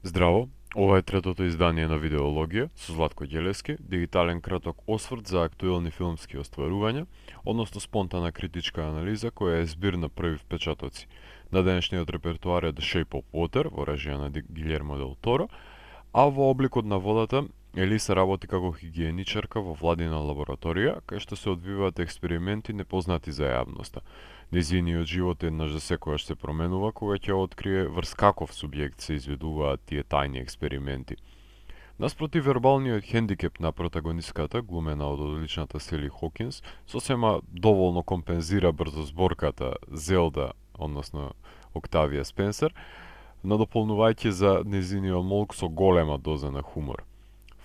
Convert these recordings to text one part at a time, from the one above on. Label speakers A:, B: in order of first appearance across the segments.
A: Здраво, ова е третото издание на Видеологија со Златко Ѓелевски, дигитален краток осврт за актуелни филмски остварувања, односно спонтана критичка анализа која е збир на први впечатоци. На денешниот репертуар е The Shape of Water, во режија на Гилјермо дел Торо, а во обликот на водата Елиса работи како хигиеничарка во владина лабораторија, кај што се одвиваат експерименти непознати за јавноста. Нејзиниот живот еднаш за секојаш се променува кога ќе открие врз каков субјект се изведуваат тие тајни експерименти. Наспроти вербалниот хендикеп на протагонистката, глумена од одличната Сели Хокинс, сосема доволно компензира брзозборката Зелда, односно Октавија Спенсер, надополнувајќи за нејзиниот молк со голема доза на хумор.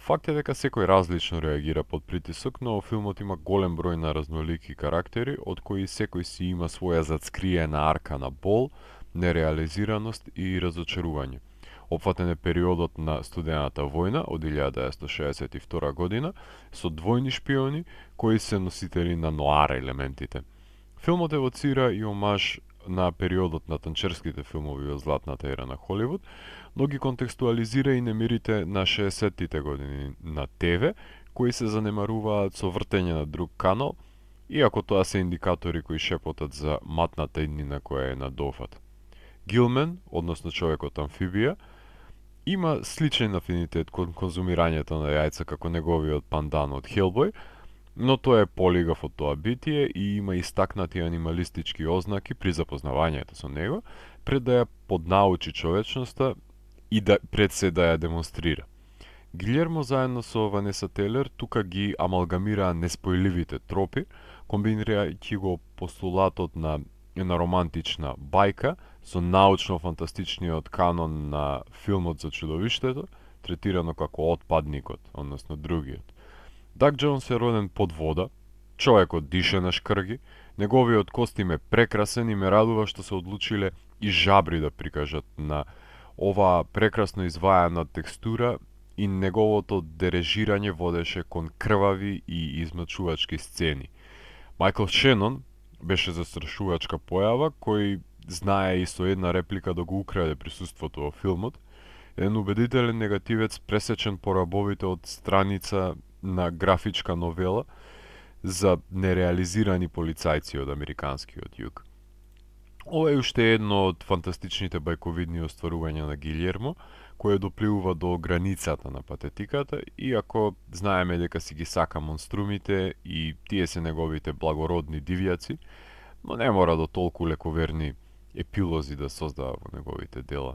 A: Факт е дека секој различно реагира под притисок, но филмот има голем број на разнолики карактери, од кои секој си има своја зацкриена арка на бол, нереализираност и разочарување. Опфатен е периодот на студената војна од 1962 година со двојни шпиони кои се носители на ноар елементите. Филмот евоцира и омаж на периодот на танчерските филмови од златната ера на Холивуд, но ги контекстуализира и немирите на 60-тите години на ТВ, кои се занемаруваат со вртење на друг канал, иако тоа се индикатори кои шепотат за матната иднина која е на дофат. Гилмен, односно човекот амфибија, има сличен афинитет кон конзумирањето на јајца како неговиот пандан од Хелбој, но тој е полигав од тоа битие и има истакнати анималистички ознаки при запознавањето со него, пред да ја поднаучи човечноста и пред се да ја демонстрира. Гилјермо заедно со Ванеса Телер тука ги амалгамираа неспојливите тропи, комбинирајќи го постулатот на една романтична бајка со научно-фантастичниот канон на филмот за чудовиштето, третирано како отпадникот, односно другиот. Даг Џонс е роден под вода, човекот дише на шкрги, неговиот костим е прекрасен и ме радува што се одлучиле и жабри да прикажат на оваа прекрасно извајана текстура и неговото дережирање водеше кон крвави и измачувачки сцени. Мајкл Шенон беше застрашувачка појава кој знае и со една реплика да го украде присуството во филмот, еден убедителен негативец пресечен по рабовите од страница на графичка новела за нереализирани полицајци од американскиот југ. Ова е уште едно од фантастичните бајковидни остварувања на Гилјермо, кое допливува до границата на патетиката, иако знаеме дека си ги сака монструмите и тие се неговите благородни дивјаци, но не мора до толку лековерни епилози да создава во неговите дела.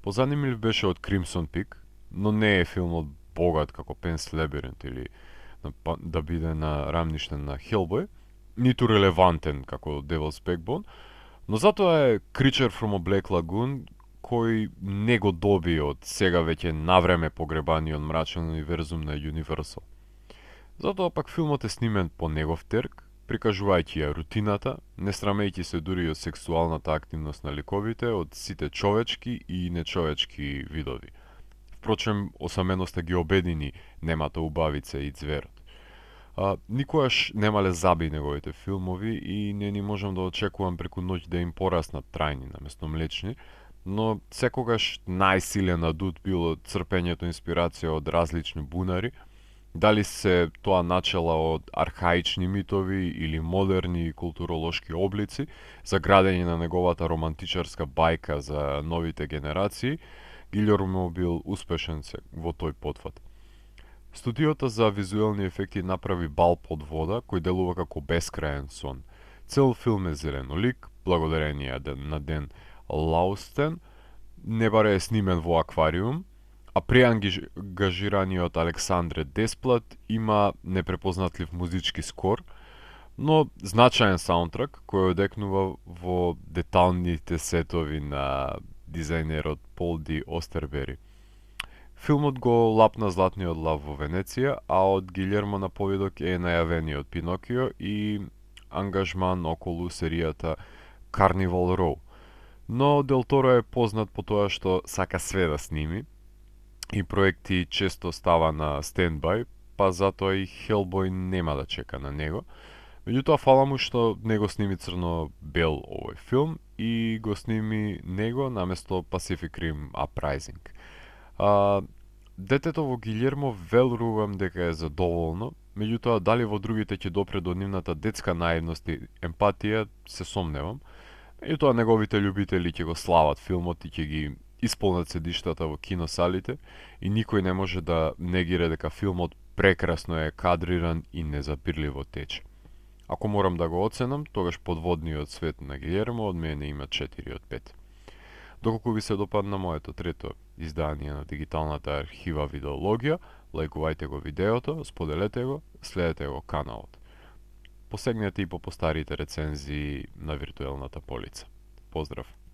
A: Позанимлив беше од Crimson Peak, но не е филмот богат како Пенс Лабиринт или да биде на рамништен на Хелбој, ниту релевантен како Devil's Backbone, но затоа е Creature from a Black Lagoon кој не го доби од сега веќе навреме погребаниот мрачен универзум на Universal. Затоа пак филмот е снимен по негов терк, прикажувајќи ја рутината, не срамејќи се дури од сексуалната активност на ликовите од сите човечки и нечовечки видови. Впрочем, осаменоста ги обедини немата убавица и ѕверот. Никогаш немале заби неговите филмови и не ни можам да очекувам преку ноќ да им пораснат трајни наместо млечни, но секогаш најсилен адут било црпењето инспирација од различни бунари, дали се тоа начела од архаични митови или модерни културолошки облици за градење на неговата романтичарска бајка за новите генерации, Гилјермо бил успешен во тој потфат. Студиото за визуелни ефекти направи Бал под вода, кој делува како бескраен сон. Цел филм е зеленолик, благодарение на Ден Лаустен, не баре е снимен во аквариум, а преангажираниот Александре Десплат има непрепознатлив музички скор, но значаен саундтрак кој одекнува во деталните сетови на дизајнерот Пол Ди Остербери. Филмот го лапна Златниот лав во Венеција, а од Гилјермо на повидок е најавениот Пинокио и ангажман околу серијата Carnival Row. Но Дел Торо е познат по тоа што сака све да сними и проекти често става на стендбај, па затоа и Хелбој нема да чека на него. Меѓутоа, фала му што не го сними црно-бел овој филм и го сними него наместо Pacific Rim Uprising. А, детето во Гилјермо верувам дека е задоволно, меѓутоа дали во другите ќе допре до нивната детска наивност и емпатија, се сомневам. Меѓутоа неговите љубители ќе го слават филмот и ќе ги исполнат седиштата во киносалите и никој не може да негира дека филмот прекрасно е кадриран и незапирливо тече. Ако морам да го оценам, тогаш Подводниот свет на Гилјермо од мене има 4 од 5. Доколку ви се допадна моето трето издание на дигиталната архива Видеологија, лајкувајте го видеото, споделете го, следете го каналот. Посегнете и по постарите рецензии на виртуелната полица. Поздрав!